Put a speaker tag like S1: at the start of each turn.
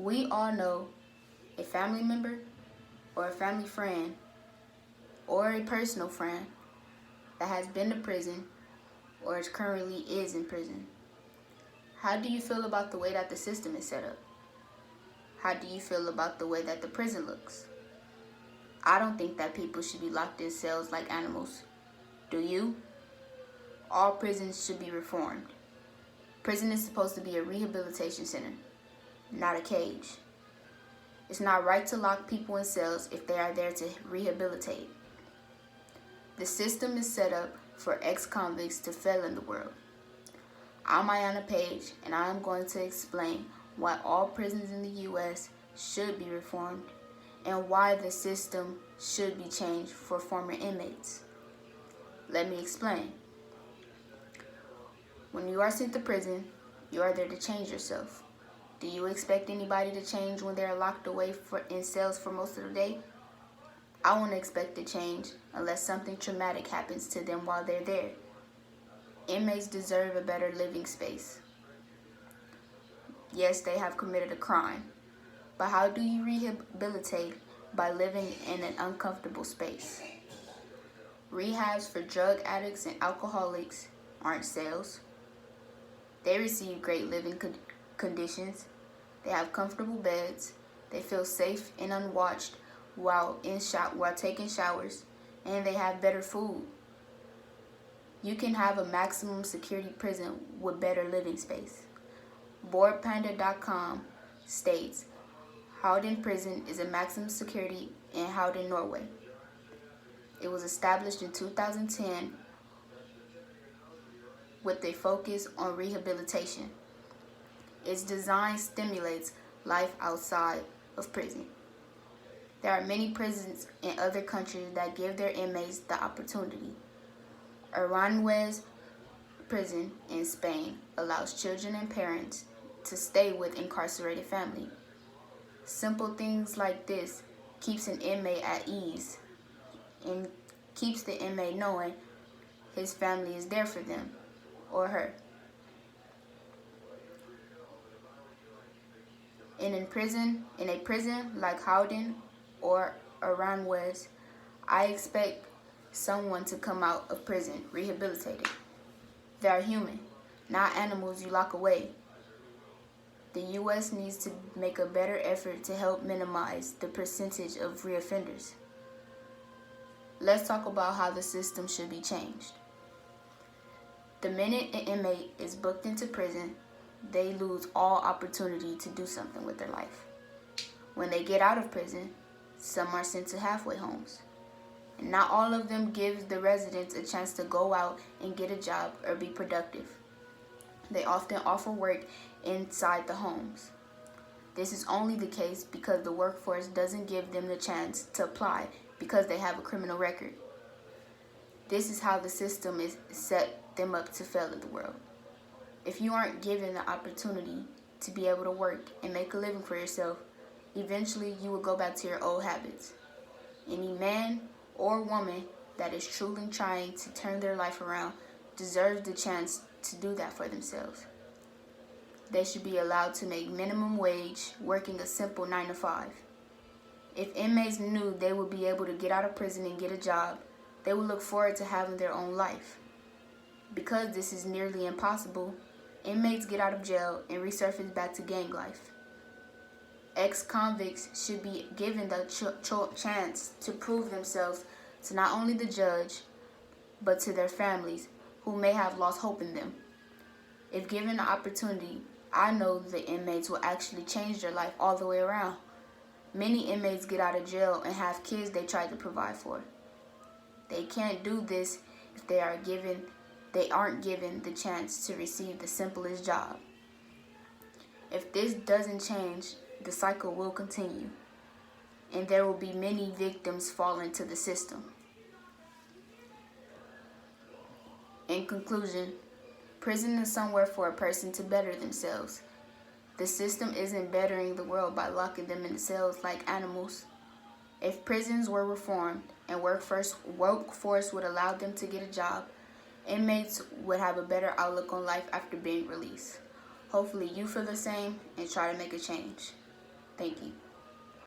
S1: We all know a family member or a family friend or a personal friend that has been to prison or currently is in prison. How do you feel about the way that the system is set up? How do you feel about the way that the prison looks? I don't think that people should be locked in cells like animals. Do you? All prisons should be reformed. Prison is supposed to be a rehabilitation center, not a cage. It's not right to lock people in cells if they are there to rehabilitate. The system is set up for ex-convicts to fail in the world. I'm Ayanna Page, and I am going to explain why all prisons in the U.S. should be reformed and why the system should be changed for former inmates. Let me explain. When you are sent to prison, you are there to change yourself. Do you expect anybody to change when they're locked away in cells for most of the day? I won't expect to change unless something traumatic happens to them while they're there. Inmates deserve a better living space. Yes, they have committed a crime, but how do you rehabilitate by living in an uncomfortable space? Rehabs for drug addicts and alcoholics aren't cells. They receive great living conditions. They have comfortable beds. They feel safe and unwatched while taking showers, and they have better food. You can have a maximum security prison with better living space. BoardPanda.com states Howden Prison is a maximum security in Howden, Norway. It was established in 2010 with a focus on rehabilitation. Its design stimulates life outside of prison. There are many prisons in other countries that give their inmates the opportunity. Aranjuez prison in Spain allows children and parents to stay with incarcerated family. Simple things like this keeps an inmate at ease and keeps the inmate knowing his family is there for them or her. In a prison like Howden or Aranjuez, I expect someone to come out of prison rehabilitated. They are human, not animals you lock away. The U.S. needs to make a better effort to help minimize the percentage of reoffenders. Let's talk about how the system should be changed. The minute an inmate is booked into prison, they lose all opportunity to do something with their life. When they get out of prison, some are sent to halfway homes. And not all of them give the residents a chance to go out and get a job or be productive. They often offer work inside the homes. This is only the case because the workforce doesn't give them the chance to apply because they have a criminal record. This is how the system is set them up to fail at the world. If you aren't given the opportunity to be able to work and make a living for yourself, eventually you will go back to your old habits. Any man or woman that is truly trying to turn their life around deserves the chance to do that for themselves. They should be allowed to make minimum wage working a simple 9 to 5. If inmates knew they would be able to get out of prison and get a job, they would look forward to having their own life. Because this is nearly impossible, inmates get out of jail and resurface back to gang life. Ex-convicts should be given the chance to prove themselves to not only the judge, but to their families who may have lost hope in them. If given the opportunity, I know the inmates will actually change their life all the way around. Many inmates get out of jail and have kids they tried to provide for. They can't do this if they aren't given the chance to receive the simplest job. If this doesn't change, the cycle will continue, and there will be many victims fall into the system. In conclusion, prison is somewhere for a person to better themselves. The system isn't bettering the world by locking them in cells like animals. If prisons were reformed and workforce would allow them to get a job, inmates would have a better outlook on life after being released. Hopefully you feel the same and try to make a change. Thank you.